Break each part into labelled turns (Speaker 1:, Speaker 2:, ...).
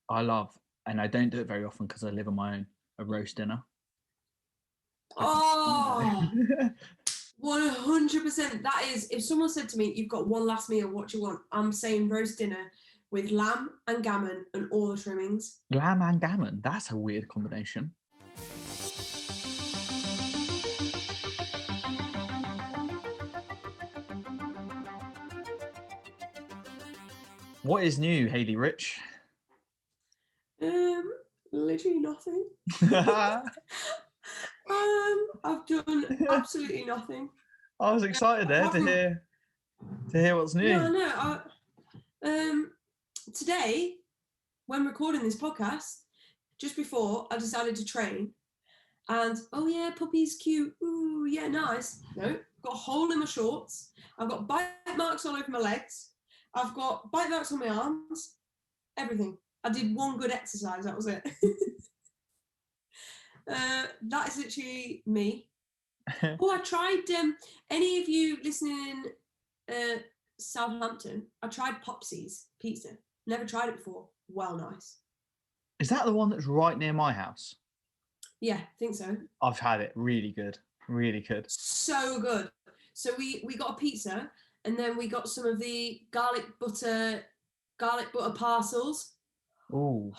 Speaker 1: I love, and I don't do it very often because I live on my own, a roast dinner.
Speaker 2: Oh, 100%. That is, if someone said to me, you've got one last meal, what do you want? I'm saying roast dinner with lamb and gammon and all the trimmings.
Speaker 1: Lamb and gammon, that's a weird combination. What is new, Hayley Rich?
Speaker 2: Literally nothing. I've done absolutely nothing.
Speaker 1: I was excited there to hear what's new.
Speaker 2: No. Today, when recording this podcast, just before I decided to train, and oh yeah, puppy's cute. Ooh yeah, nice. No, got a hole in my shorts. I've got bite marks all over my legs. I've got bite marks on my arms. Everything. I did one good exercise. That was it. That is literally me. Oh, I tried. Any of you listening in Southampton? I tried Popsy's pizza. Never tried it before. Well, nice.
Speaker 1: Is that the one that's right near my house?
Speaker 2: Yeah, I think so.
Speaker 1: I've had it. Really good. Really good.
Speaker 2: So good. So we got a pizza, and then we got some of the garlic butter parcels.
Speaker 1: Ooh.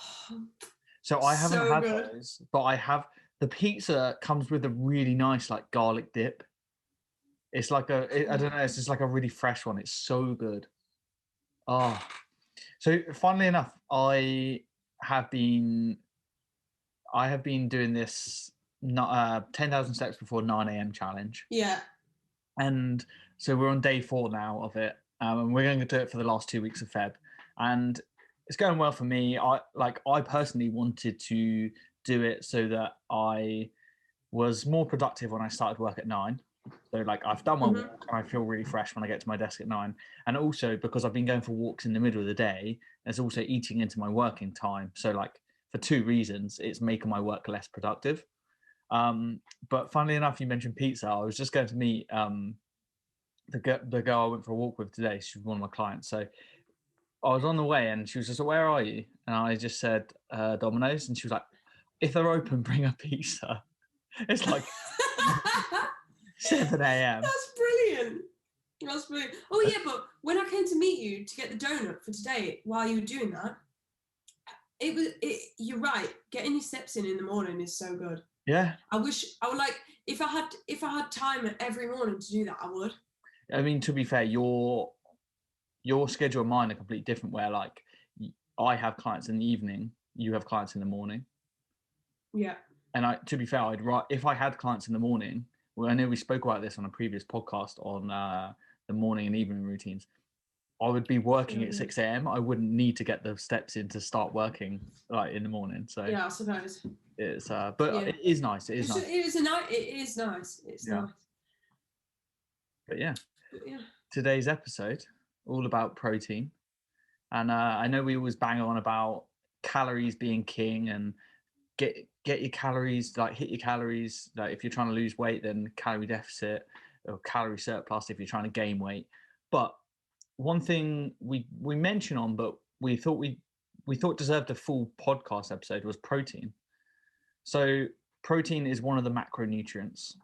Speaker 1: So I haven't had those, but I have. The pizza comes with a really nice like garlic dip. It's like I don't know. It's just like a really fresh one. It's so good. Oh. So funnily enough, I have been doing this 10,000 steps before 9 a.m. challenge.
Speaker 2: Yeah.
Speaker 1: And so we're on day 4 now of it, and we're going to do it for the last 2 weeks of Feb, and it's going well for me. I personally wanted to do it so that I was more productive when I started work at 9. So like I've done my walk and I feel really fresh when I get to my desk at 9. And also because I've been going for walks in the middle of the day, there's also eating into my working time. So like for 2 reasons, it's making my work less productive. But funnily enough, you mentioned pizza. I was just going to meet the girl I went for a walk with today. She's one of my clients. So I was on the way and she was just like, "Where are you?" And I just said, "Domino's." And she was like, "If they're open, bring a pizza." It's like 7 a.m.
Speaker 2: That's brilliant. Oh yeah, but when I came to meet you to get the donut for today, while you were doing that, you're right. Getting your steps in the morning is so good.
Speaker 1: Yeah.
Speaker 2: I would like if I had time every morning to do that, I would.
Speaker 1: I mean, to be fair, your schedule and mine are completely different. Where like I have clients in the evening, you have clients in the morning.
Speaker 2: Yeah.
Speaker 1: And to be fair, if I had clients in the morning. Well, I know we spoke about this on a previous podcast on the morning and evening routines. I would be working at 6 a.m. I wouldn't need to get the steps in to start working like in the morning. So
Speaker 2: yeah, I suppose
Speaker 1: it's it is nice. It is nice.
Speaker 2: It is nice. It's nice.
Speaker 1: But yeah, today's episode all about protein, and I know we always bang on about calories being king and get your calories, like hit your calories. Like if you're trying to lose weight, then calorie deficit or calorie surplus if you're trying to gain weight. But one thing we mentioned on, but we thought deserved a full podcast episode was protein. So protein is one of the macronutrients,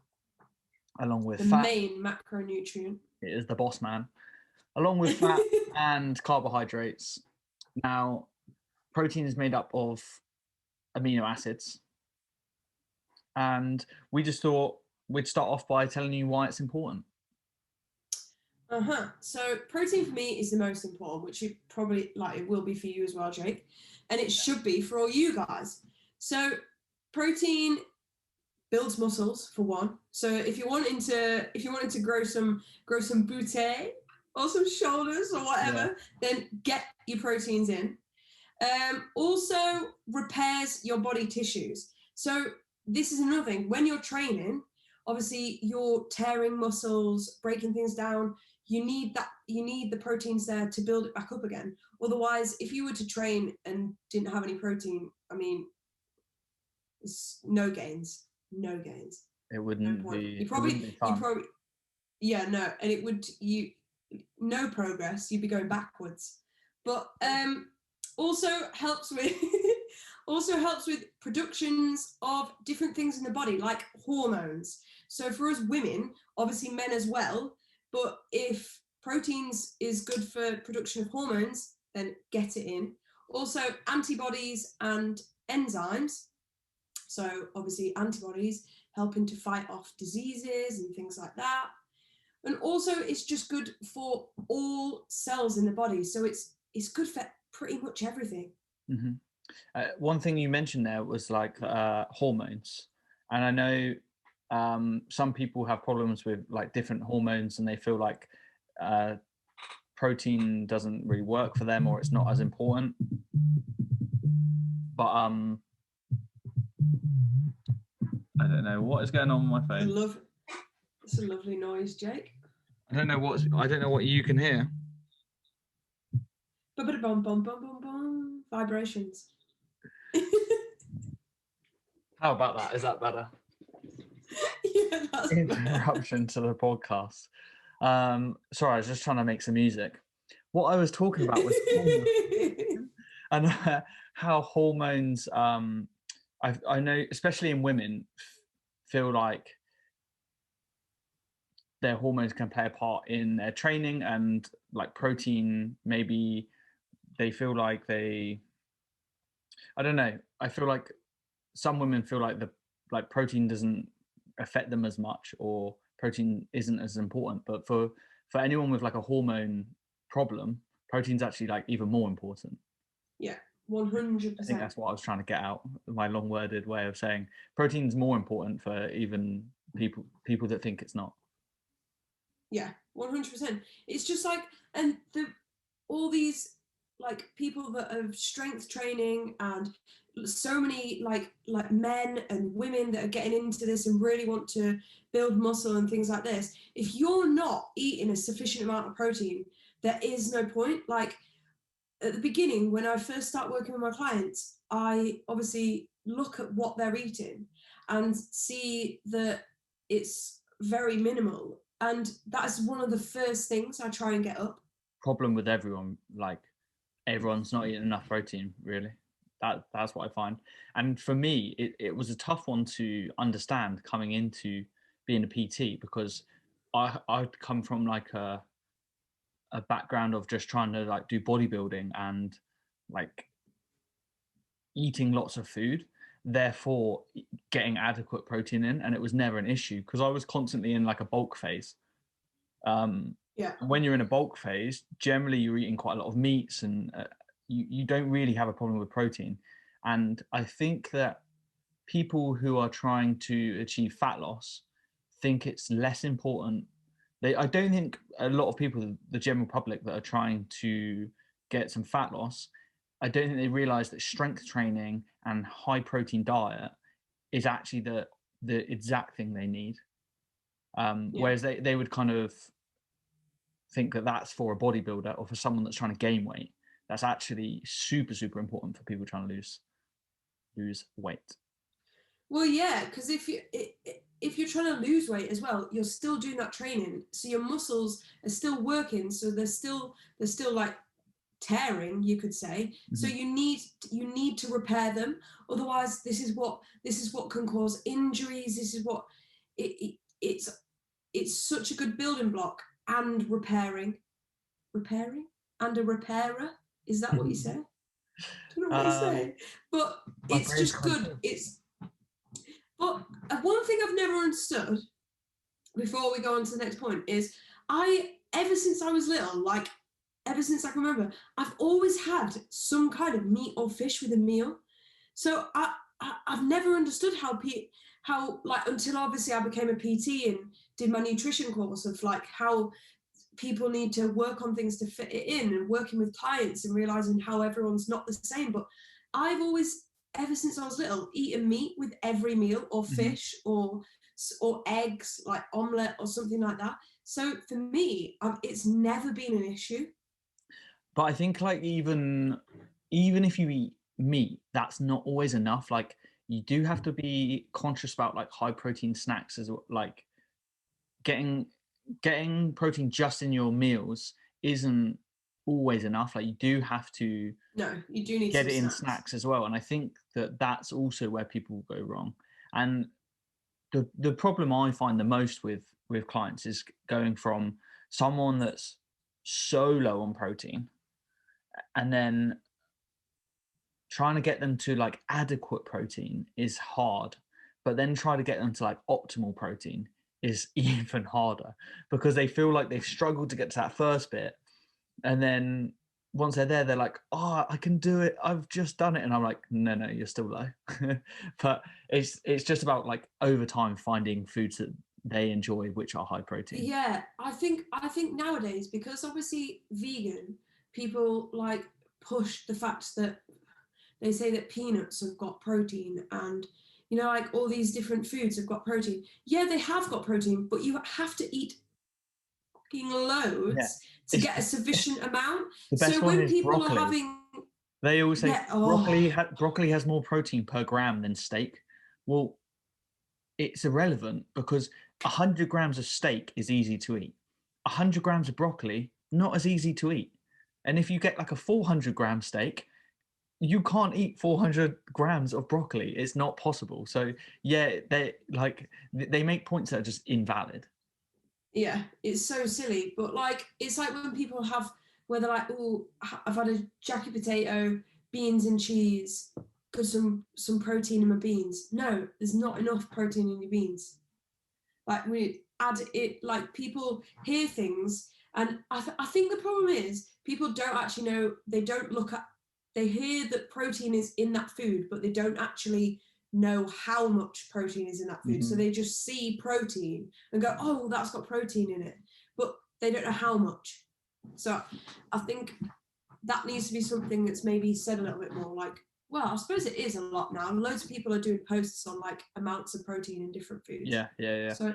Speaker 1: along with fat.
Speaker 2: Main macronutrient.
Speaker 1: It is the boss man, along with fat and carbohydrates. Now, protein is made up of amino acids, and we just thought we'd start off by telling you why it's important.
Speaker 2: So protein for me is the most important, which it probably it will be for you as well, Jake, and it should be for all you guys. So protein builds muscles for one. So if you wanted to grow some booty or some shoulders or whatever, then get your proteins in. Also repairs your body tissues. So this is another thing. When you're training, obviously you're tearing muscles, breaking things down. You need the proteins there to build it back up again. Otherwise, if you were to train and didn't have any protein, I mean, it's no gains.
Speaker 1: It wouldn't be.
Speaker 2: You probably, no, and it would no progress. You'd be going backwards. But also helps with also helps with productions of different things in the body, like hormones. So for us women, obviously men as well, but if proteins is good for production of hormones, then get it in. Also antibodies and enzymes. So obviously antibodies helping to fight off diseases and things like that. And also it's just good for all cells in the body. So it's good for pretty much everything.
Speaker 1: Mm-hmm. One thing you mentioned there was like hormones, and I know some people have problems with like different hormones, and they feel like protein doesn't really work for them, or it's not as important. But I don't know what is going on with my phone.
Speaker 2: It's a lovely noise, Jake.
Speaker 1: I don't know what you can hear.
Speaker 2: Bum bum bum bum vibrations.
Speaker 1: How about that? Is that better?
Speaker 2: Yeah, that's
Speaker 1: interruption to the podcast. Sorry, I was just trying to make some music. What I was talking about was hormones and how hormones. I know, especially in women, feel like their hormones can play a part in their training, and like protein, maybe they feel like they. I don't know. I feel like some women feel like protein doesn't affect them as much, or protein isn't as important, but for anyone with like a hormone problem, protein's actually like even more important.
Speaker 2: Yeah, 100%.
Speaker 1: I think that's what I was trying to get out, my long-worded way of saying protein's more important for even people that think it's not.
Speaker 2: Yeah, 100%. It's just like, and all these like people that have strength training, and so many like men and women that are getting into this and really want to build muscle and things like this. If you're not eating a sufficient amount of protein, there is no point. Like at the beginning, when I first start working with my clients, I obviously look at what they're eating and see that it's very minimal. And that's one of the first things I try and get up.
Speaker 1: Problem with everyone, like everyone's not eating enough protein, really. That's what I find. And for me, it was a tough one to understand coming into being a PT, because I'd come from like a background of just trying to like do bodybuilding and like eating lots of food, therefore getting adequate protein in, and it was never an issue because I was constantly in like a bulk phase.
Speaker 2: Yeah.
Speaker 1: When you're in a bulk phase, generally you're eating quite a lot of meats, and you don't really have a problem with protein. And I think that people who are trying to achieve fat loss think it's less important. I don't think a lot of people, the general public that are trying to get some fat loss, I don't think they realize that strength training and high protein diet is actually the exact thing they need. Whereas they would kind of think that that's for a bodybuilder or for someone that's trying to gain weight. That's actually super, super important for people trying to lose weight.
Speaker 2: Well, yeah, because if you're trying to lose weight as well, you're still doing that training, so your muscles are still working, so they're still like tearing, you could say. Mm-hmm. So you need to repair them. Otherwise, this is what can cause injuries. This is what it's such a good building block. And repairing and a repairer. Is that what you say? I don't know what you say, but it's just good. But one thing I've never understood, before we go on to the next point, is ever since I was little, like ever since I can remember, I've always had some kind of meat or fish with a meal. So I've never understood how like, until obviously I became a PT and did my nutrition course, of like how people need to work on things to fit it in, and working with clients and realizing how everyone's not the same. But I've always, ever since I was little, eaten meat with every meal, or fish, or eggs, like omelette or something like that. So for me, it's never been an issue.
Speaker 1: But I think like even if you eat meat, that's not always enough. Like you do have to be conscious about like high protein snacks, as like getting protein just in your meals isn't always enough. Like you do have to
Speaker 2: No, you do need
Speaker 1: get
Speaker 2: some
Speaker 1: it in
Speaker 2: snacks.
Speaker 1: snacks as well. And I think that that's also where people go wrong. And the problem I find the most with clients is going from someone that's so low on protein and then trying to get them to like adequate protein is hard, but then try to get them to like optimal protein is even harder because they feel like they've struggled to get to that first bit, and then once they're there, they're like, "Oh, I can do it. I've just done it." And I'm like, "No, no, you're still low." But it's just about like over time finding foods that they enjoy, which are high protein.
Speaker 2: Yeah, I think nowadays, because obviously vegan people like push the fact that they say that peanuts have got protein, and like all these different foods have got protein. Yeah, they have got protein, but you have to eat fucking
Speaker 1: Yeah,
Speaker 2: loads to
Speaker 1: it's
Speaker 2: get a sufficient amount.
Speaker 1: the best
Speaker 2: So
Speaker 1: one
Speaker 2: when
Speaker 1: is
Speaker 2: people are
Speaker 1: broccoli.
Speaker 2: having,
Speaker 1: They always say
Speaker 2: yeah, oh,
Speaker 1: broccoli has more protein per gram than steak. Well, it's irrelevant because 100 grams of steak is easy to eat. 100 grams of broccoli, not as easy to eat. And if you get like a 400-gram steak, you can't eat 400 grams of broccoli. It's not possible. So yeah, they make points that are just invalid.
Speaker 2: yeah, it's so silly. But like, it's like when people have, where they're like, oh, I've had a jacket potato, beans and cheese, got some protein in my beans. No, there's not enough protein in your beans. Like we add it, like people hear things, and I think the problem is people don't actually know. They don't look at. They hear that protein is in that food, but they don't actually know how much protein is in that food. So
Speaker 1: Mhm.
Speaker 2: they just see protein and go, "Oh, that's got protein in it," but they don't know how much. So I think that needs to be something that's maybe said a little bit more. Like, well, I suppose it is a lot now. Loads of people are doing posts on like amounts of protein in different foods.
Speaker 1: Yeah, yeah, yeah,
Speaker 2: So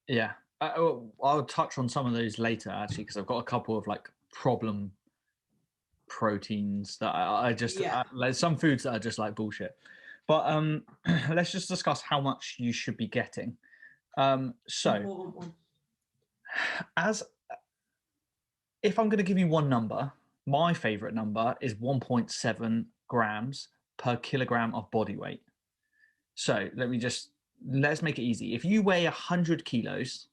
Speaker 1: yeah. I'll touch on some of those later actually because I've got a couple of like problem proteins that I just
Speaker 2: yeah,
Speaker 1: like some foods that are just like bullshit. But let's just discuss how much you should be getting. So
Speaker 2: important one.
Speaker 1: as if I'm going to give you one number, my favorite number is 1.7 grams per kilogram of body weight. So let's make it easy. If you weigh 100 kilos,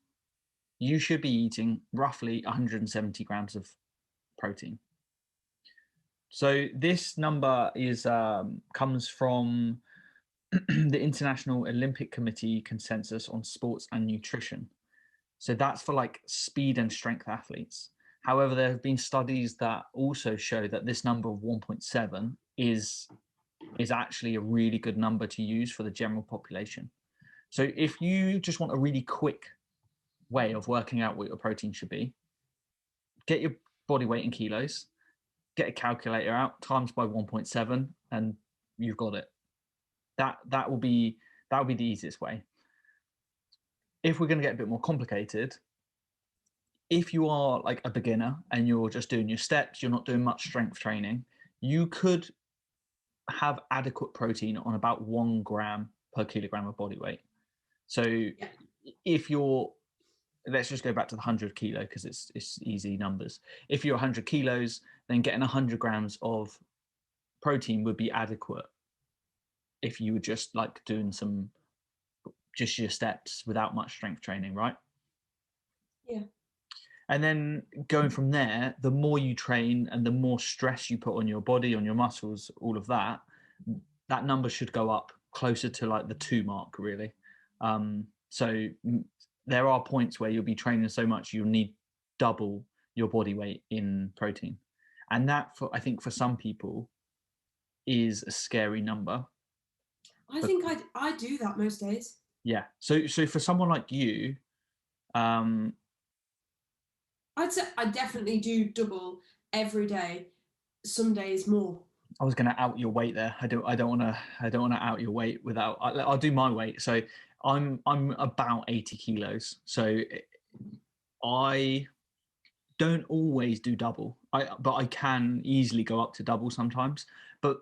Speaker 1: you should be eating roughly 170 grams of protein. So this number is comes from the International Olympic Committee consensus on sports and nutrition. So that's for like speed and strength athletes. However, there have been studies that also show that this number of 1.7 is actually a really good number to use for the general population. So if you just want a really quick way of working out what your protein should be, get your body weight in kilos, get a calculator out, times by 1.7, and you've got it. That will be the easiest way. If we're going to get a bit more complicated, if you are like a beginner and you're just doing your steps, you're not doing much strength training, you could have adequate protein on about 1 gram per kilogram of body weight. So
Speaker 2: Yeah.
Speaker 1: if you're, let's just go back to the 100 kilo because it's easy numbers. If you're 100 kilos, then getting 100 grams of protein would be adequate if you were just like doing just your steps without much strength training, right?
Speaker 2: Yeah.
Speaker 1: And then going from there, the more you train and the more stress you put on your body, on your muscles, all of that, that number should go up closer to like the 2 mark, really. So there are points where you'll be training so much you'll need double your body weight in protein. And that, I think, for some people is a scary number.
Speaker 2: I
Speaker 1: But
Speaker 2: think I do that most days.
Speaker 1: yeah, so for someone like you, um,
Speaker 2: I'd say I definitely do double every day. Some days more.
Speaker 1: I was going to out your weight there. I don't want to out your weight without. I'll do my weight. So I'm about 80 kilos. So I don't always do double. But I can easily go up to double sometimes. But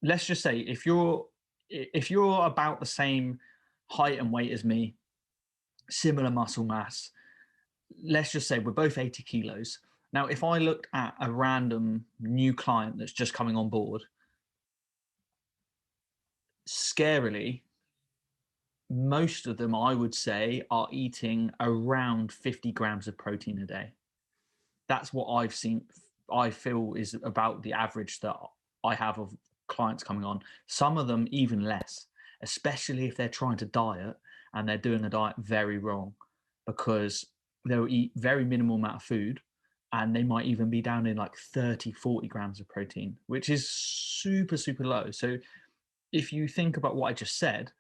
Speaker 1: let's just say if you're about the same height and weight as me, similar muscle mass, let's just say we're both 80 kilos. Now, if I looked at a random new client that's just coming on board, scarily, most of them, I would say, are eating around 50 grams of protein a day. That's what I've seen. I feel is about the average that I have of clients coming on. Some of them even less, especially if they're trying to diet and they're doing the diet very wrong, because they'll eat very minimal amount of food and they might even be down in like 30, 40 grams of protein, which is super, super low. So if you think about what I just said,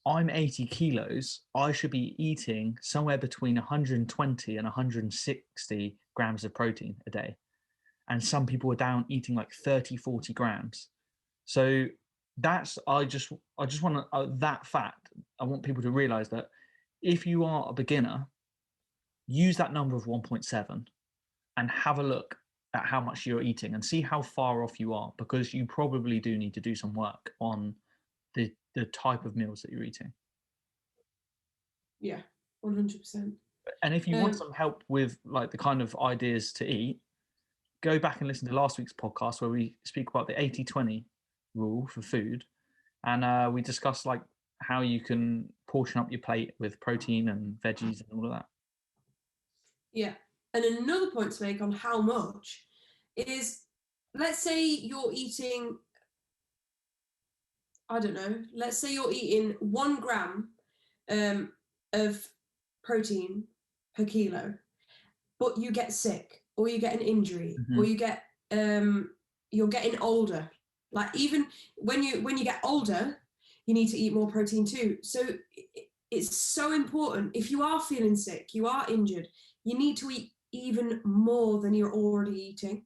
Speaker 1: I'm 80 kilos. I should be eating somewhere between 120 and 160 grams of protein a day. And some people are down eating like 30, 40 grams. So that's, I just want to, that fact, I want people to realize that if you are a beginner, use that number of 1.7 and have a look at how much you're eating and see how far off you are, because you probably do need to do some work on the type of meals that you're eating.
Speaker 2: Yeah, 100%.
Speaker 1: And if you want some help with like the kind of ideas to eat, go back and listen to last week's podcast where we speak about the 80-20 rule for food. And we discuss like how you can portion up your plate with protein and veggies and all of that.
Speaker 2: Yeah. And another point to make on how much is, let's say you're eating, I don't know, let's say you're eating 1 gram of protein per kilo, but you get sick or you get an injury or you get you're getting older. Like even when you get older, you need to eat more protein too. So it's so important. If you are feeling sick, you are injured, you need to eat even more than you're already eating.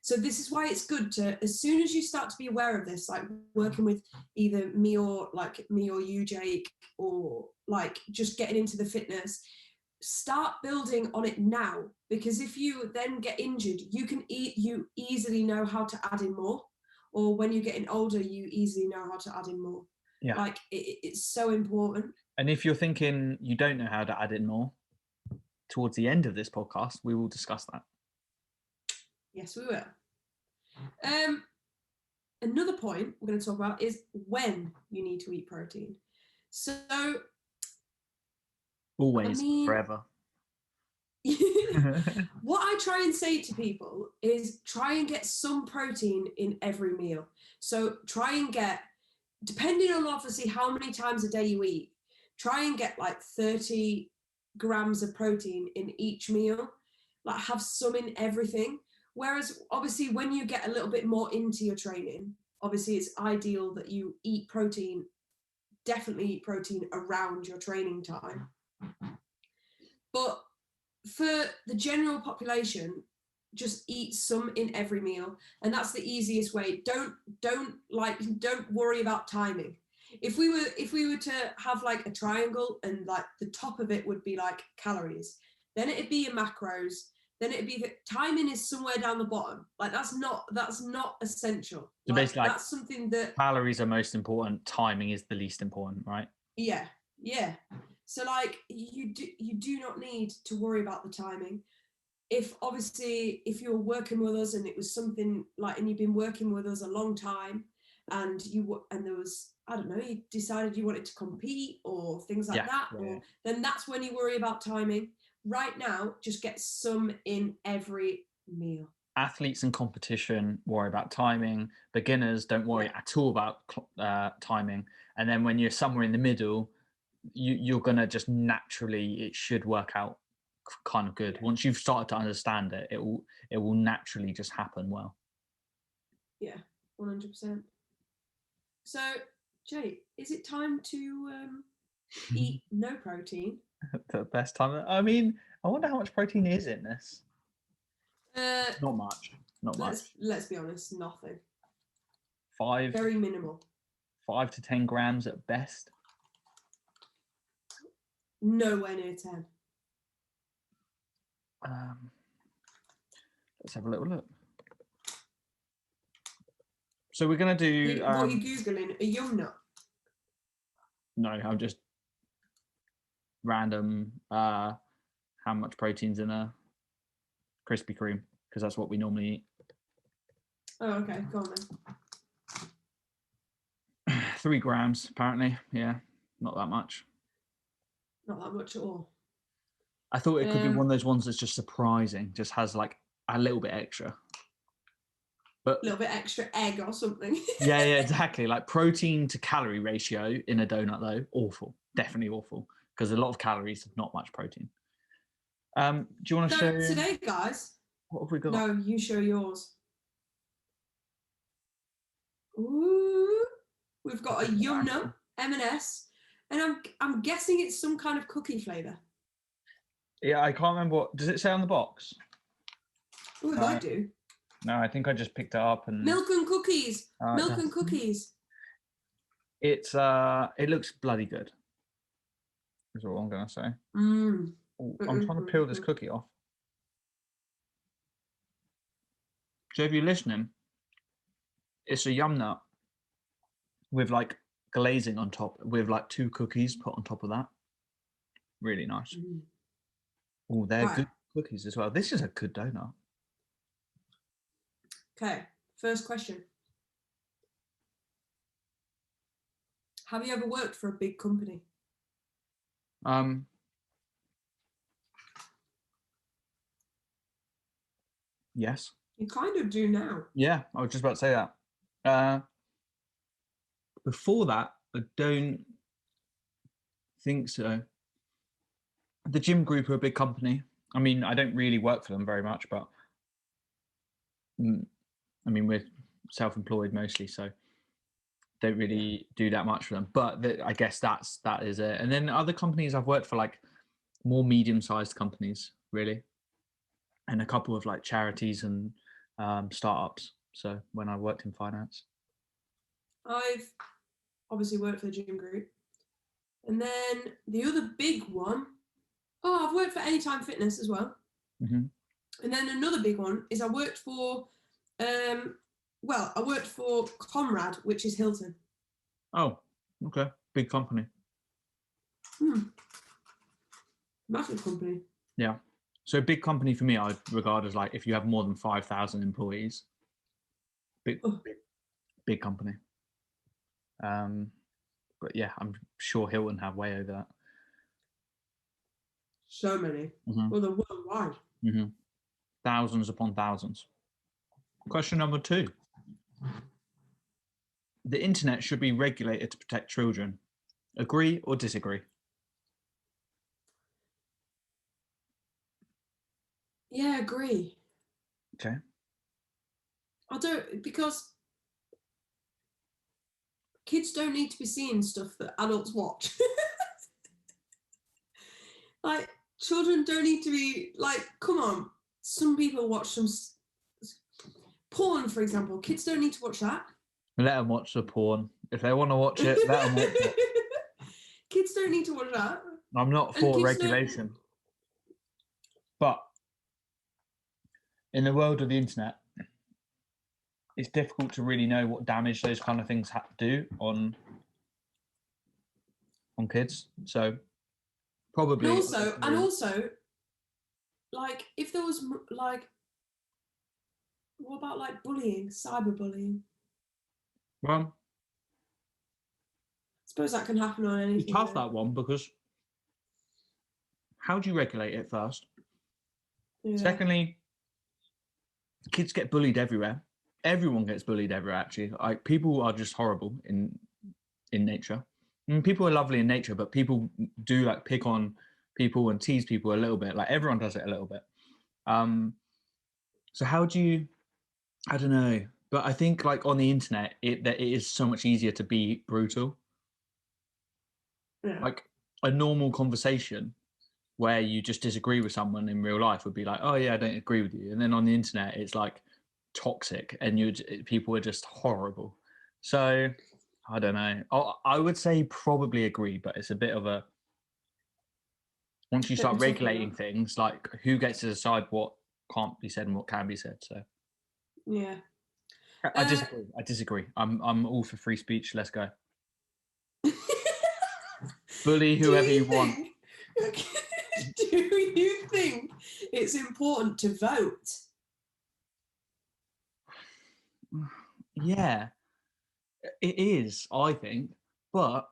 Speaker 2: So this is why it's good to, as soon as you start to be aware of this, like working with either me or you, Jake, or like just getting into the fitness, start building on it now, because if you then get injured, you easily know how to add in more, or when you're getting older, you easily know how to add in more.
Speaker 1: Yeah.
Speaker 2: Like it's so important.
Speaker 1: And if you're thinking you don't know how to add in more, towards the end of this podcast, we will discuss that.
Speaker 2: Yes, we will. Another point we're going to talk about is when you need to eat protein. So
Speaker 1: always, forever.
Speaker 2: What I try and say to people is try and get some protein in every meal. So try and get, depending on obviously how many times a day you eat, try and get like 30 grams of protein in each meal. Like have some in everything. Whereas obviously when you get a little bit more into your training, obviously it's ideal that you eat protein, definitely eat protein around your training time. But for the general population, just eat some in every meal, and that's the easiest way. Don't worry about timing. If we were to have like a triangle and like the top of it would be like calories, then it'd be your macros, then it'd be the timing is somewhere down the bottom. Like that's not essential.
Speaker 1: So basically, like,
Speaker 2: that's something that
Speaker 1: calories are most important, timing is the least important, right?
Speaker 2: Yeah. So like you do not need to worry about the timing. If you're working with us and it was something like, and you've been working with us a long time, and there was, I don't know, you decided you wanted to compete or things like that, then that's when you worry about timing. Right now, just get some in every meal.
Speaker 1: Athletes in competition worry about timing. Beginners don't worry at all about timing. And then when you're somewhere in the middle, you're gonna just naturally, it should work out kind of good. Once you've started to understand it, it will naturally just happen well.
Speaker 2: Yeah, 100%. So, Jay, is it time to eat no protein?
Speaker 1: The best time. I mean, I wonder how much protein is in this. Not much.
Speaker 2: Let's be honest, nothing.
Speaker 1: 5.
Speaker 2: Very minimal.
Speaker 1: 5 to 10 grams at best.
Speaker 2: Nowhere near 10.
Speaker 1: Let's have a little look. So we're going to do...
Speaker 2: what are you Googling? A young nut?
Speaker 1: No, I'm just random how much protein's in a Krispy Kreme. because that's what we normally eat.
Speaker 2: Oh, okay. Go on then.
Speaker 1: 3 grams, apparently. Yeah, not that much.
Speaker 2: Not that much at all.
Speaker 1: I thought it could be one of those ones that's just surprising, just has like a little bit extra. But
Speaker 2: a little bit extra egg or something.
Speaker 1: yeah, exactly. Like protein to calorie ratio in a donut, though, awful. Definitely awful. Because a lot of calories, not much protein. Do you want to show
Speaker 2: today, guys?
Speaker 1: What have we got?
Speaker 2: No, you show yours. Ooh, we've got a Yum Nut M&S, and I'm guessing it's some kind of cookie flavour.
Speaker 1: Yeah, I can't remember what does it say on the box.
Speaker 2: Oh, it might do.
Speaker 1: No, I think I just picked it up and
Speaker 2: milk and cookies. Milk and cookies.
Speaker 1: It's it looks bloody good. Is all I'm gonna say. Ooh, I'm trying to peel this cookie off. So if you're listening, it's a Yum Nut with like glazing on top, with like 2 cookies put on top of that. Really nice. Oh, they're good cookies as well. This is a good donut.
Speaker 2: Okay, first question. Have you ever worked for a big company?
Speaker 1: Yes.
Speaker 2: You kind of do now.
Speaker 1: Yeah, I was just about to say that. Before that, I don't think so. The gym group are a big company. I mean, I don't really work for them very much, but I mean, we're self-employed mostly, so don't really do that much for them. But I guess that is it. And then other companies I've worked for, like more medium-sized companies, really, and a couple of like charities and startups. So when I worked in finance,
Speaker 2: I've obviously worked for the gym group, and then the other big one. Oh, I've worked for Anytime Fitness as well. And then another big one is I worked for, I worked for Conrad, which is Hilton.
Speaker 1: Oh, okay. Big company.
Speaker 2: Massive company.
Speaker 1: Yeah. So big company for me, I regard as like if you have more than 5,000 employees, big company. But yeah, I'm sure Hilton have way over that.
Speaker 2: So many. Well, they're worldwide.
Speaker 1: Thousands upon thousands. Question number 2. The internet should be regulated to protect children. Agree or disagree?
Speaker 2: Yeah, agree.
Speaker 1: Okay.
Speaker 2: I don't, because kids don't need to be seeing stuff that adults watch. Like, children don't need to be, like, come on. Some people watch some porn, for example. Kids don't need to watch that.
Speaker 1: Let them watch the porn. If they want to watch it, let them watch it.
Speaker 2: Kids don't need to watch that.
Speaker 1: I'm not for regulation. But in the world of the internet, it's difficult to really know what damage those kind of things do on kids. So probably.
Speaker 2: And also, like, if there was like, what about like bullying, cyberbullying?
Speaker 1: Well,
Speaker 2: I suppose that can happen on anything.
Speaker 1: It's tough, that one, because how do you regulate it first? Yeah. Secondly, kids get bullied everywhere. Everyone gets bullied everywhere, actually. Like, people are just horrible in nature. I mean, people are lovely in nature, but people do like pick on people and tease people a little bit. Like, everyone does it a little bit. So how do you? I don't know, but I think like on the internet, it is so much easier to be brutal. Yeah. Like a normal conversation where you just disagree with someone in real life would be like, oh yeah, I don't agree with you. And then on the internet, it's like toxic and people are just horrible. So I don't know. I would say probably agree, but it's a bit of a, once you start regulating things, like who gets to decide what can't be said and what can be said. So
Speaker 2: yeah.
Speaker 1: I disagree. I'm all for free speech. Let's go. Bully whoever you want.
Speaker 2: Do you think it's important to vote?
Speaker 1: yeah, it is, I think. But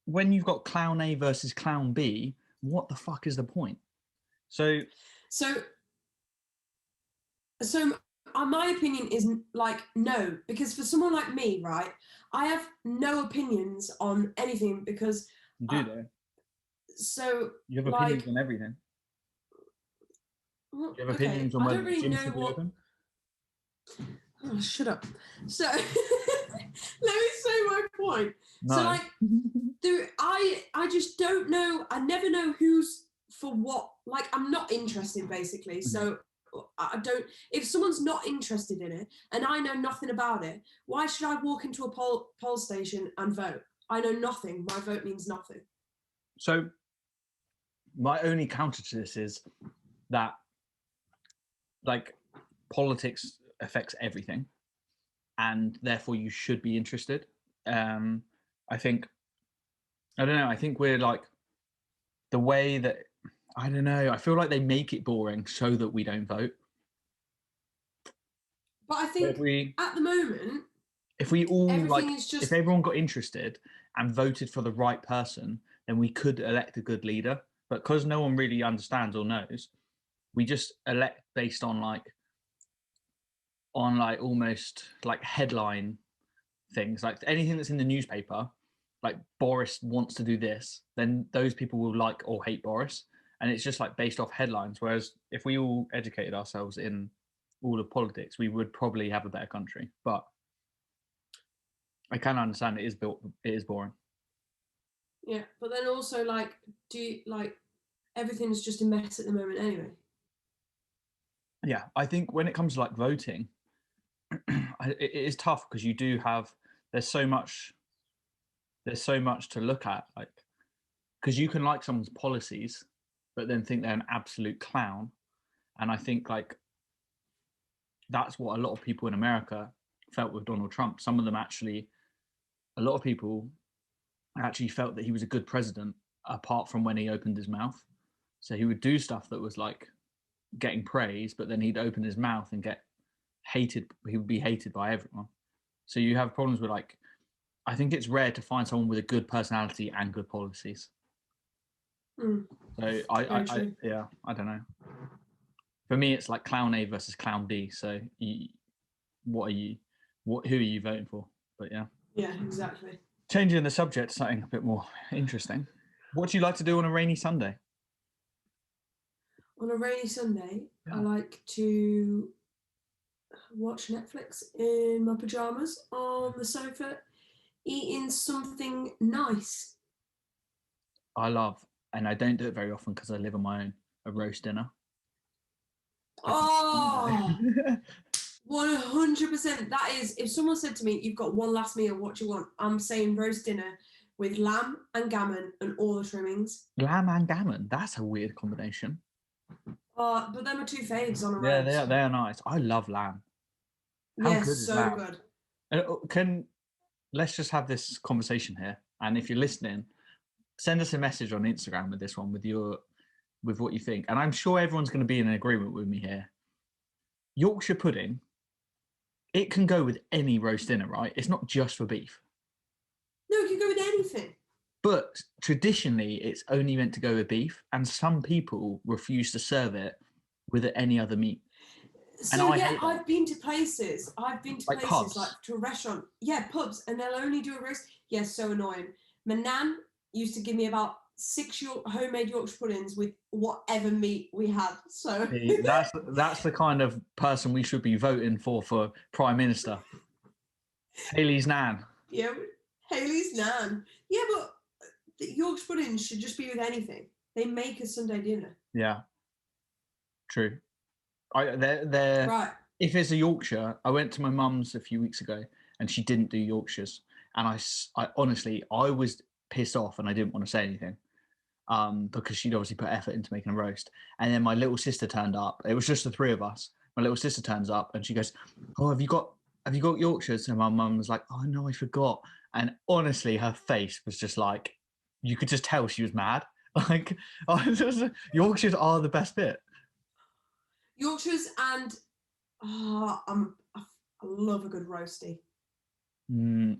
Speaker 1: when you've got clown A versus clown B, what the fuck is the point? So
Speaker 2: So, so my opinion is like no, because for someone like me, right, I have no opinions on anything because
Speaker 1: you do though.
Speaker 2: so
Speaker 1: You have opinions
Speaker 2: like
Speaker 1: on everything.
Speaker 2: well,
Speaker 1: Do you have
Speaker 2: okay,
Speaker 1: opinions on
Speaker 2: I
Speaker 1: whether
Speaker 2: don't
Speaker 1: the
Speaker 2: really
Speaker 1: gym
Speaker 2: know
Speaker 1: should be
Speaker 2: what.
Speaker 1: open?
Speaker 2: Oh, shut up. So let me say my point. So
Speaker 1: No.
Speaker 2: like I just don't know. I never know who's for what. Like I'm not interested basically. So I don't. If someone's not interested in it and I know nothing about it, why should I walk into a poll station and vote? I know nothing. My vote means nothing.
Speaker 1: So my only counter to this is that like politics affects everything, and therefore you should be interested. I think I don't know. I think we're like the way that I don't know. I feel like they make it boring so that we don't vote.
Speaker 2: But I
Speaker 1: But
Speaker 2: think at the moment
Speaker 1: if we all
Speaker 2: everything
Speaker 1: like
Speaker 2: is just
Speaker 1: if everyone got interested and voted for the right person, then we could elect a good leader. But because no one really understands or knows, we just elect based on like almost like headline things, like anything that's in the newspaper, like Boris wants to do this, then those people will like or hate Boris. And it's just like based off headlines. Whereas if we all educated ourselves in all of politics, we would probably have a better country. But I can understand it is boring.
Speaker 2: yeah. But then also like do you, like everything's just a mess at the moment anyway.
Speaker 1: Yeah, I think when it comes to like voting, it is tough because you do have there's so much to look at, like because you can like someone's policies, but then think they're an absolute clown. And I think like that's what a lot of people in America felt with Donald Trump. Some of them actually, a lot of people actually felt that he was a good president, apart from when he opened his mouth. So he would do stuff that was like getting praise, but then he'd open his mouth and get hated. He would be hated by everyone. So you have problems with like, I think it's rare to find someone with a good personality and good policies.
Speaker 2: Mm.
Speaker 1: So yeah, I don't know. For me, it's like clown A versus clown B. So who are you voting for? But yeah.
Speaker 2: Yeah, exactly.
Speaker 1: Changing the subject to something a bit more interesting. What do you like to do on a rainy Sunday?
Speaker 2: On a rainy Sunday,
Speaker 1: Yeah.
Speaker 2: I like to watch Netflix in my pajamas on the sofa, eating something nice.
Speaker 1: I love, and I don't do it very often because I live on my own, a roast dinner.
Speaker 2: Oh, 100%. That is, if someone said to me, you've got one last meal, what do you want? I'm saying roast dinner with lamb and gammon and all the trimmings.
Speaker 1: Lamb and gammon. That's a weird combination.
Speaker 2: But them are two faves on a
Speaker 1: Yeah,
Speaker 2: roast.
Speaker 1: they are nice. I love lamb. How
Speaker 2: Yes,
Speaker 1: good is
Speaker 2: so
Speaker 1: lamb?
Speaker 2: good.
Speaker 1: Let's just have this conversation here. And if you're listening, send us a message on Instagram with this one, with what you think. And I'm sure everyone's going to be in agreement with me here. Yorkshire pudding, it can go with any roast dinner, right? It's not just for beef.
Speaker 2: No, it can go with anything.
Speaker 1: But traditionally, it's only meant to go with beef, and some people refuse to serve it with any other meat.
Speaker 2: So yeah, I've been to places. I've been to
Speaker 1: like
Speaker 2: places
Speaker 1: pubs.
Speaker 2: like to a restaurant. Yeah, pubs, and they'll only do a roast. Yeah, so annoying. My nan used to give me about 6 homemade Yorkshire puddings with whatever meat we had. So
Speaker 1: See, that's the kind of person we should be voting for Prime Minister. Haley's nan.
Speaker 2: Yeah, Haley's nan. Yeah, but the Yorkshire puddings should just be with anything. They make a Sunday dinner.
Speaker 1: Yeah, true. They're
Speaker 2: Right.
Speaker 1: If it's a Yorkshire, I went to my mum's a few weeks ago and she didn't do Yorkshires, and I honestly I was pissed off and I didn't want to say anything, because she'd obviously put effort into making a roast. And then my little sister turned up. It was just the three of us. My little sister turns up and she goes, "Oh, have you got Yorkshires?" And my mum was like, "Oh no, I forgot." And honestly, her face was just like, you could just tell she was mad. Like, Yorkshires are the best bit.
Speaker 2: Yorkshires and I love a good roasty.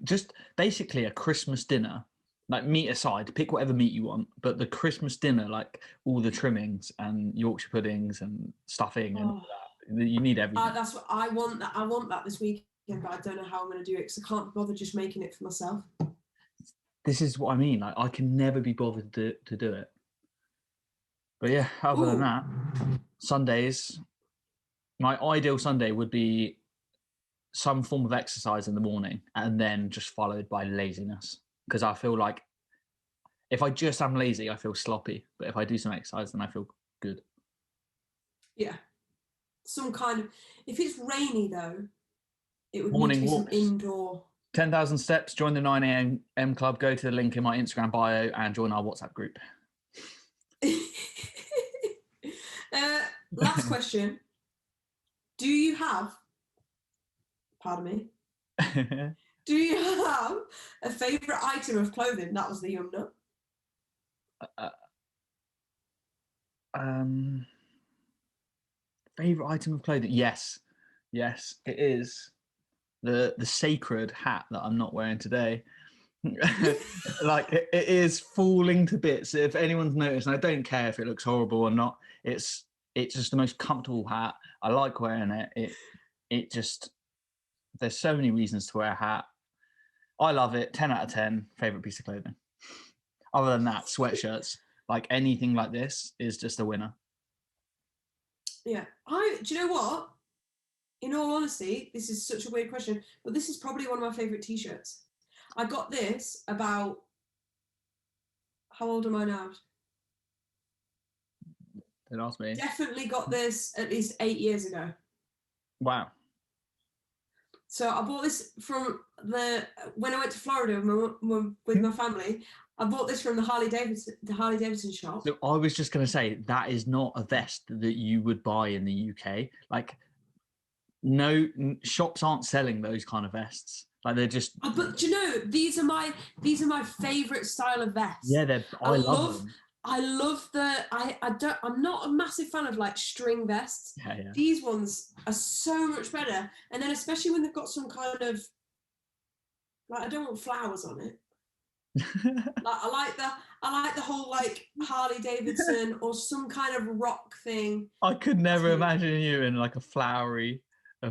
Speaker 1: Just basically a Christmas dinner, like meat aside, pick whatever meat you want, but the Christmas dinner, like all the trimmings and Yorkshire puddings and stuffing and all that, you need everything.
Speaker 2: That's what I want. I want that this weekend, but I don't know how I'm going to do it because I can't bother just making it for myself.
Speaker 1: This is what I mean. Like I can never be bothered to do it. But yeah, other than that, Sundays, my ideal Sunday would be some form of exercise in the morning and then just followed by laziness. Because I feel like if I just am lazy, I feel sloppy. But if I do some exercise, then I feel good.
Speaker 2: Yeah. Some kind of, if it's rainy though, it would
Speaker 1: Morning
Speaker 2: need to be
Speaker 1: walks.
Speaker 2: some indoor.
Speaker 1: 10,000 steps, join the 9 a.m. club, go to the link in my Instagram bio and join our WhatsApp group.
Speaker 2: Last question. Do you have, pardon me, do you have a favourite item of clothing? That was the yum nut.
Speaker 1: Favourite item of clothing? Yes, it is the sacred hat that I'm not wearing today. Like it is falling to bits. If anyone's noticed, and I don't care if it looks horrible or not, it's just the most comfortable hat. I like wearing it. It just, there's so many reasons to wear a hat. I love it. 10 out of 10. Favorite piece of clothing. Other than that, sweatshirts, like anything like this is just a winner.
Speaker 2: Yeah. Do you know what? In all honesty, this is such a weird question, but this is probably one of my favourite t-shirts. I got this about, how old am I now?
Speaker 1: Don't ask me.
Speaker 2: Definitely got this at least 8 years ago.
Speaker 1: Wow.
Speaker 2: So I bought this from when I went to Florida with my family. I bought this from the Harley Davidson shop.
Speaker 1: So I was just going to say, that is not a vest that you would buy in the UK. Like, no, shops aren't selling those kind of vests. Like they're just.
Speaker 2: But do you know, these are my favourite style of vests.
Speaker 1: Yeah, I love them.
Speaker 2: I love I'm not a massive fan of like string vests.
Speaker 1: Yeah.
Speaker 2: These ones are so much better. And then especially when they've got some kind of, like, I don't want flowers on it. Like I like the whole like Harley Davidson or some kind of rock thing.
Speaker 1: I could never imagine you in like a flowery. I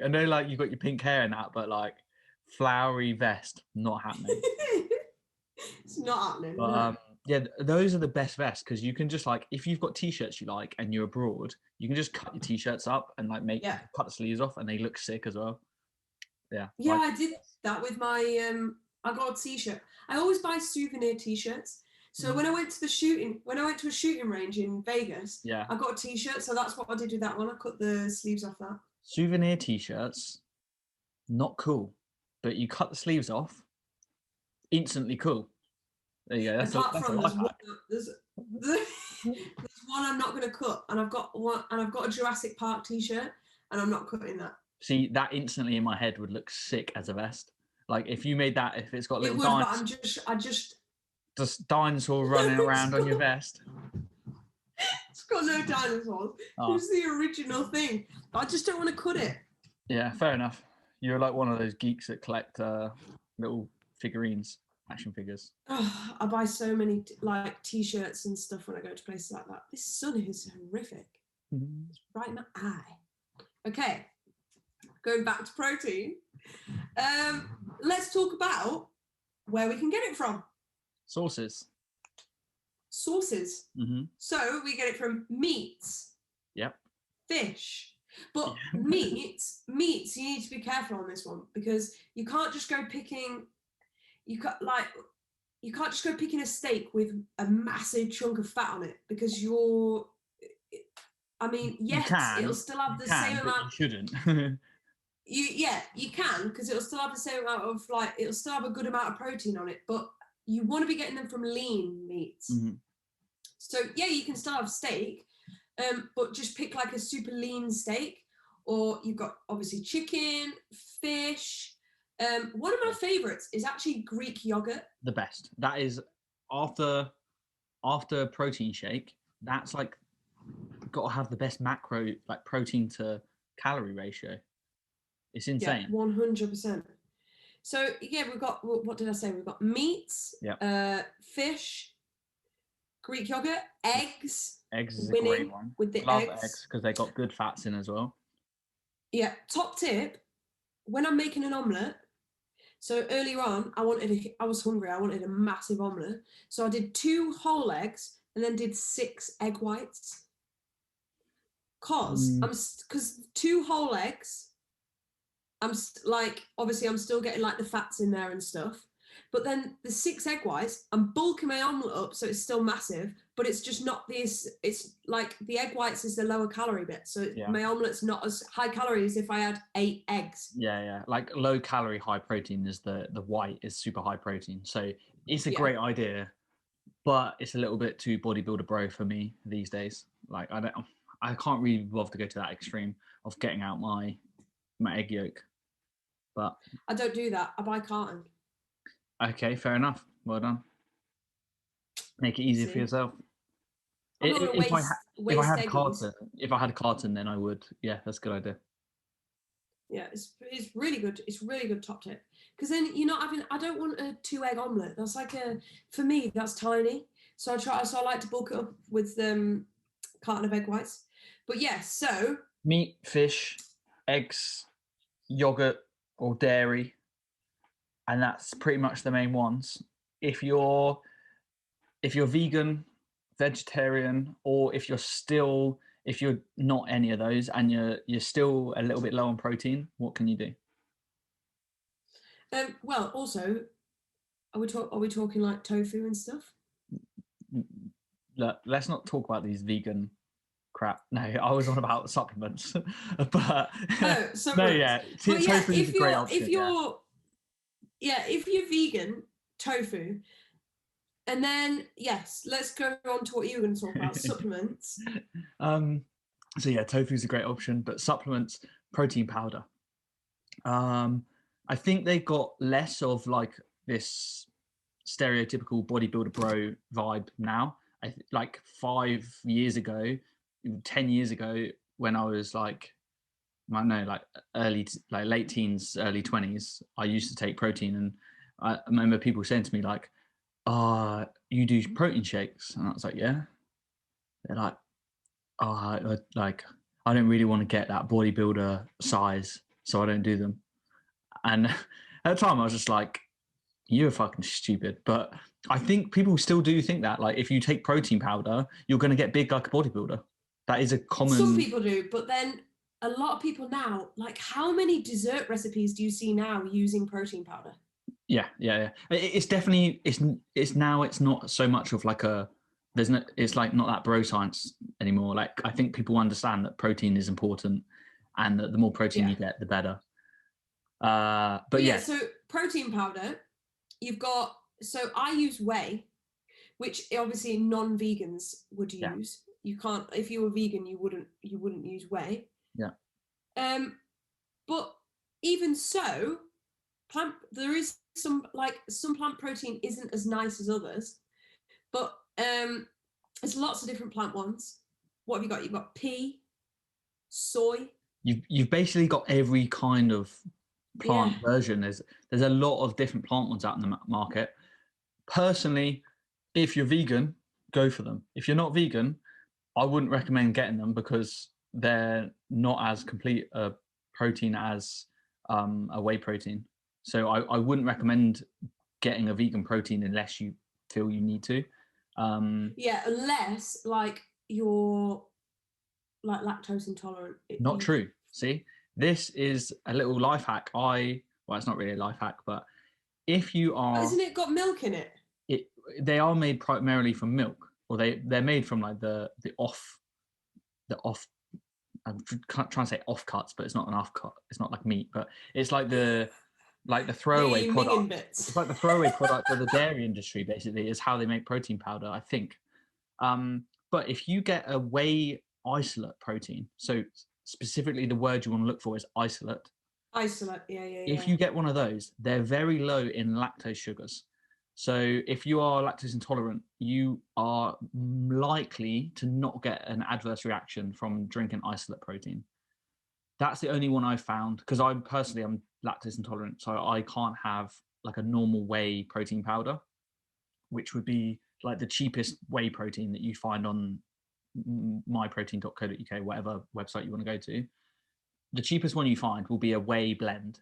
Speaker 1: know like you got your pink hair and that, but like flowery vest, not happening.
Speaker 2: It's not happening.
Speaker 1: But,
Speaker 2: no.
Speaker 1: Yeah, those are the best vests because you can just like, if you've got t-shirts you like and you're abroad, you can just cut your t-shirts up and like cut the sleeves off and they look sick as well. Yeah.
Speaker 2: Yeah, I did that with my I got a t-shirt. I always buy souvenir t-shirts. So when I went to a shooting range in Vegas,
Speaker 1: yeah,
Speaker 2: I got a t-shirt. So that's what I did with that one. I cut the sleeves off that.
Speaker 1: Souvenir t-shirts, not cool, but you cut the sleeves off, instantly cool. There you go. That's
Speaker 2: there's one I'm not going to cut, and I've got a Jurassic Park t-shirt, and I'm not cutting that.
Speaker 1: See, that instantly in my head would look sick as a vest. Like if you made that, if it's got little just dinosaur running around on your vest.
Speaker 2: It's got no dinosaurs. It's the original thing. I just don't want to cut it.
Speaker 1: Yeah, fair enough. You're like one of those geeks that collect little figurines, action figures.
Speaker 2: Oh, I buy so many like t-shirts and stuff when I go to places like that. This sun is horrific. It's right in my eye. Okay, going back to protein. Let's talk about where we can get it from.
Speaker 1: Sources.
Speaker 2: Mm-hmm. So we get it from meats.
Speaker 1: Yep.
Speaker 2: Fish. But meats, you need to be careful on this one because you can't just go picking. You can't just go picking a steak with a massive chunk of fat on it because it'll still have the same amount.
Speaker 1: You shouldn't.
Speaker 2: You can because it'll still have the same amount of it'll still have a good amount of protein on it, but you want to be getting them from lean meats. Mm-hmm. So yeah, you can still have steak, but just pick like a super lean steak, or you've got obviously chicken, fish. One of my favorites is actually Greek yogurt. The
Speaker 1: best. That is after a protein shake. That's like got to have the best macro, like protein to calorie ratio. It's
Speaker 2: Yeah,
Speaker 1: insane.
Speaker 2: 100%. So yeah, we've got, what did I say? We've got meats, fish, Greek yogurt, eggs.
Speaker 1: Eggs is a great
Speaker 2: Winning
Speaker 1: one.
Speaker 2: with the
Speaker 1: Love
Speaker 2: eggs.
Speaker 1: eggs because they got good fats in as well.
Speaker 2: Yeah, top tip, when I'm making an omelette, so earlier on, I was hungry, I wanted a massive omelette. So I did 2 whole eggs and then did 6 egg whites. Because 2 whole eggs, obviously I'm still getting like the fats in there and stuff. But then the 6 egg whites, I'm bulking my omelette up so it's still massive, but it's just not this. It's like the egg whites is the lower calorie bit, so my omelette's not as high calories if I had 8 eggs.
Speaker 1: Yeah. Like low calorie, high protein is the white is super high protein. So it's a great idea, but it's a little bit too bodybuilder bro for me these days. Like I can't really bother to go to that extreme of getting out my egg yolk. But
Speaker 2: I don't do that. I buy carton.
Speaker 1: Okay, fair enough. Well done. Make it easier for yourself.
Speaker 2: I'm not gonna waste eggies.
Speaker 1: If I had a carton, then I would. Yeah, that's a good idea.
Speaker 2: Yeah, it's really good. It's really good top tip. Because then you're not having. I don't want a 2 egg omelette. That's like for me that's tiny. So I like to bulk it up with carton of egg whites. But yeah, so
Speaker 1: meat, fish, eggs, yogurt or dairy, and that's pretty much the main ones. If you're vegan, vegetarian, or if you're not any of those and you're still a little bit low on protein, what can you do?
Speaker 2: Well, also, are we talking like tofu and stuff?
Speaker 1: Look, let's not talk about these vegan crap. No, I was on about supplements. But
Speaker 2: supplements.
Speaker 1: No, yeah.
Speaker 2: But yeah,
Speaker 1: tofu is a great option.
Speaker 2: If you're vegan, tofu. And then, yes, let's go on to what you were going to talk about, supplements.
Speaker 1: So yeah, tofu is a great option, but supplements, protein powder. I think they got less of like this stereotypical bodybuilder bro vibe now. Like 5 years ago, 10 years ago, when I was like, I don't know, like late teens, early 20s, I used to take protein, and I remember people saying to me like, you do protein shakes? And I was like, yeah. They're like, I don't really want to get that bodybuilder size, so I don't do them. And at the time I was just like, you're fucking stupid. But I think people still do think that, like, if you take protein powder, you're going to get big like a bodybuilder. That is a common...
Speaker 2: Some people do, but then a lot of people now, like, how many dessert recipes do you see now using protein powder?
Speaker 1: Yeah. It's definitely, it's now, it's not so much of like it's like not that bro science anymore. Like, I think people understand that protein is important, and that the more protein you get, the better. But yeah.
Speaker 2: So protein powder, you've got, so I use Whey, which obviously non-vegans would use. You can't, if you were vegan, you wouldn't use Whey.
Speaker 1: Yeah.
Speaker 2: But even so, there is some plant protein isn't as nice as others, but there's lots of different plant ones. What have you got? You've got pea, soy.
Speaker 1: You've basically got every kind of plant version. There's a lot of different plant ones out in the market. Personally, if you're vegan, go for them. If you're not vegan, I wouldn't recommend getting them, because they're not as complete a protein as a whey protein. So I wouldn't recommend getting a vegan protein unless you feel you need to.
Speaker 2: Unless like you're like lactose intolerant.
Speaker 1: Not true. See, this is a little life hack. Well, it's not really a life hack, but if you are...
Speaker 2: Isn't it got milk in it?
Speaker 1: They are made primarily from milk, or they're made from like the off. I'm trying to say off cuts, but it's not an off cut. It's not like meat, but it's like the throwaway product. It's like the throwaway product of the dairy industry, basically, is how they make protein powder, I think. But if you get a whey isolate protein, so specifically the word you want to look for is isolate.
Speaker 2: Isolate, yeah.
Speaker 1: If you get one of those, they're very low in lactose sugars. So if you are lactose intolerant, you are likely to not get an adverse reaction from drinking isolate protein. That's the only one I've found, because I'm lactose intolerant, so I can't have like a normal whey protein powder, which would be like the cheapest whey protein that you find on myprotein.co.uk, whatever website you want to go to. The cheapest one you find will be a whey blend.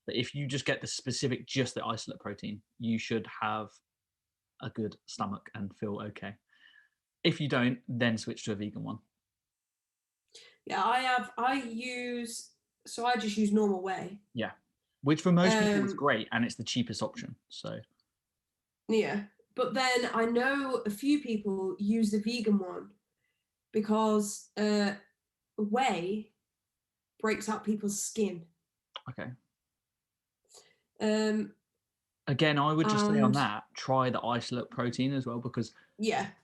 Speaker 1: But if you just get just the isolate protein, you should have a good stomach and feel okay. If you don't, then switch to a vegan one.
Speaker 2: Yeah, I just use normal whey.
Speaker 1: Yeah, which for most people is great, and it's the cheapest option. So
Speaker 2: yeah, but then I know a few people use the vegan one because whey breaks out people's skin.
Speaker 1: Okay. Again, I would just say on that, try the isolate protein as well, because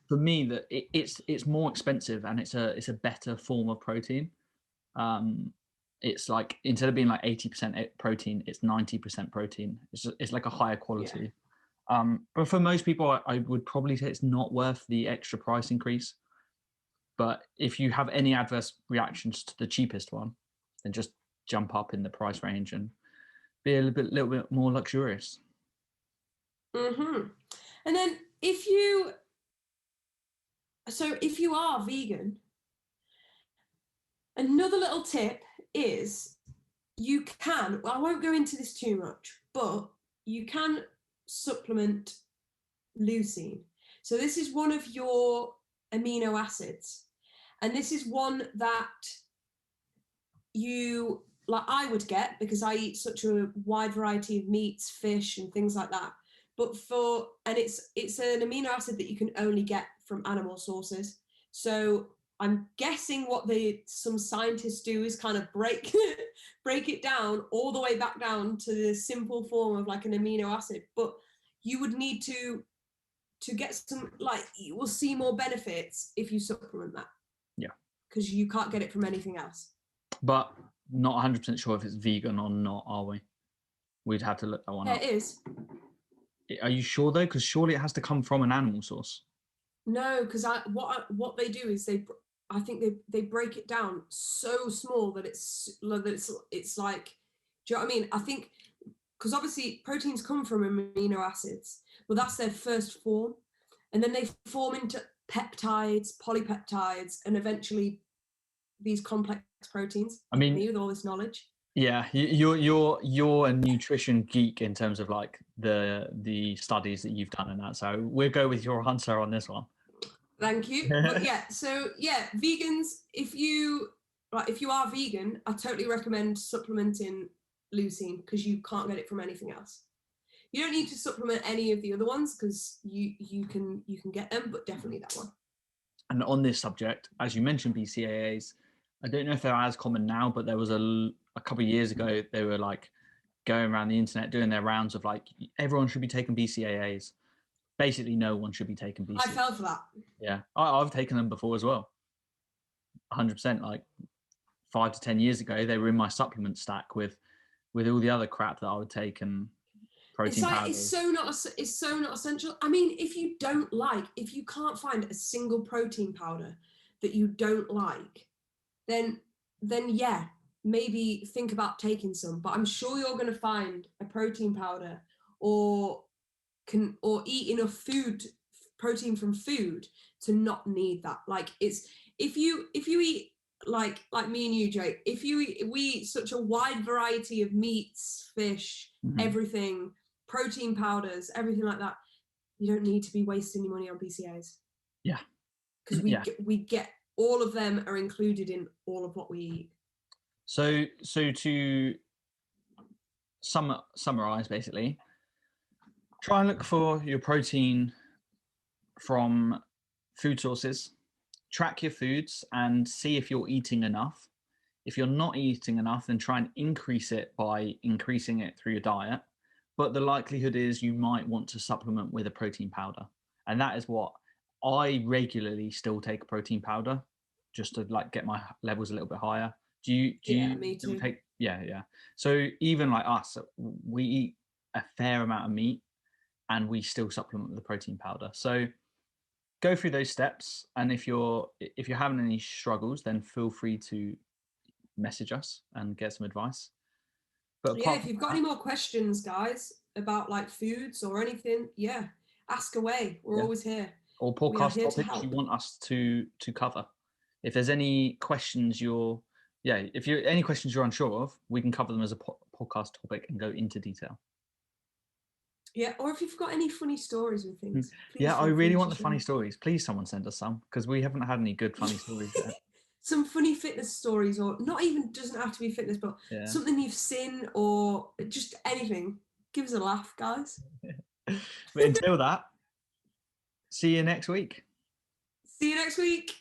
Speaker 1: for me that it's more expensive and it's a better form of protein. It's like, instead of being like 80% protein, it's 90% protein. It's like a higher quality. But for most people, I would probably say it's not worth the extra price increase. But if you have any adverse reactions to the cheapest one, then just jump up in the price range and be a little bit more luxurious.
Speaker 2: And then if you are vegan, another little tip is you can, I won't go into this too much, but you can supplement leucine. So this is one of your amino acids, and this is one that I would get because I eat such a wide variety of meats, fish, and things like that. But it's an amino acid that you can only get from animal sources. So I'm guessing what some scientists do is kind of break it down all the way back down to the simple form of like an amino acid. But you would need to get some, like, you will see more benefits if you supplement that.
Speaker 1: Yeah.
Speaker 2: Because you can't get it from anything else.
Speaker 1: But not 100% sure if it's vegan or not, are we? We'd have to look that one up.
Speaker 2: It is.
Speaker 1: Are you sure though? Because surely it has to come from an animal source.
Speaker 2: No, because what they do is I think they break it down so small that it's like, do you know what I mean? I think because obviously proteins come from amino acids, but that's their first form, and then they form into peptides, polypeptides, and eventually these complex proteins.
Speaker 1: I mean,
Speaker 2: me with all this knowledge.
Speaker 1: Yeah, you're a nutrition geek in terms of like the studies that you've done and that. So we'll go with your answer on this one.
Speaker 2: Thank you. But vegans, if you are vegan, I totally recommend supplementing leucine because you can't get it from anything else. You don't need to supplement any of the other ones because you can get them, but definitely that one.
Speaker 1: And on this subject, as you mentioned, BCAAs, I don't know if they're as common now, but there was a couple of years ago, they were like going around the internet doing their rounds of like, everyone should be taking BCAAs. Basically, no one should be taking BCAAs.
Speaker 2: I fell for that.
Speaker 1: Yeah, I've taken them before as well. 100%. Like 5 to 10 years ago, they were in my supplement stack with all the other crap that I would take and protein powders.
Speaker 2: It's so not essential. I mean, if you can't find a single protein powder that you don't like, then yeah, maybe think about taking some. But I'm sure you're going to find a protein powder or eat enough protein from food to not need that. Like, it's if you eat like me and you, Jake, we eat such a wide variety of meats, fish, everything, protein powders, everything like that, you don't need to be wasting your money on BCAAs.
Speaker 1: Yeah,
Speaker 2: because we get all of them are included in all of what we eat.
Speaker 1: So to summarize, basically, try and look for your protein from food sources. Track your foods and see if you're eating enough. If you're not eating enough, then try and increase it by increasing it through your diet. But the likelihood is you might want to supplement with a protein powder. And that is what I regularly still take a protein powder just to like get my levels a little bit higher. Do you
Speaker 2: me too.
Speaker 1: Yeah. So even like us, we eat a fair amount of meat and we still supplement with the protein powder. So go through those steps, and if you're having any struggles, then feel free to message us and get some advice. But
Speaker 2: yeah, if you've got any more questions, guys, about like foods or anything, yeah, ask away. We're always here.
Speaker 1: Or
Speaker 2: We are
Speaker 1: podcast
Speaker 2: here to
Speaker 1: topics you
Speaker 2: help.
Speaker 1: want us to cover. If there's any questions any questions you're unsure of, we can cover them as a podcast topic and go into detail.
Speaker 2: Yeah, or if you've got any funny stories with things.
Speaker 1: Yeah, I really want the funny stories. Please, someone send us some, because we haven't had any good funny stories yet.
Speaker 2: Some funny fitness stories, or not even, doesn't have to be fitness, but something you've seen or just anything. Give us a laugh, guys.
Speaker 1: But until that, see you next week.
Speaker 2: See you next week.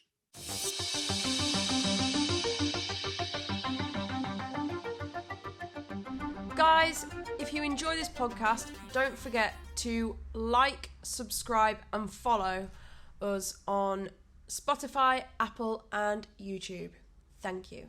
Speaker 2: Guys, if you enjoy this podcast, don't forget to like, subscribe, and follow us on Spotify, Apple, and YouTube. Thank you.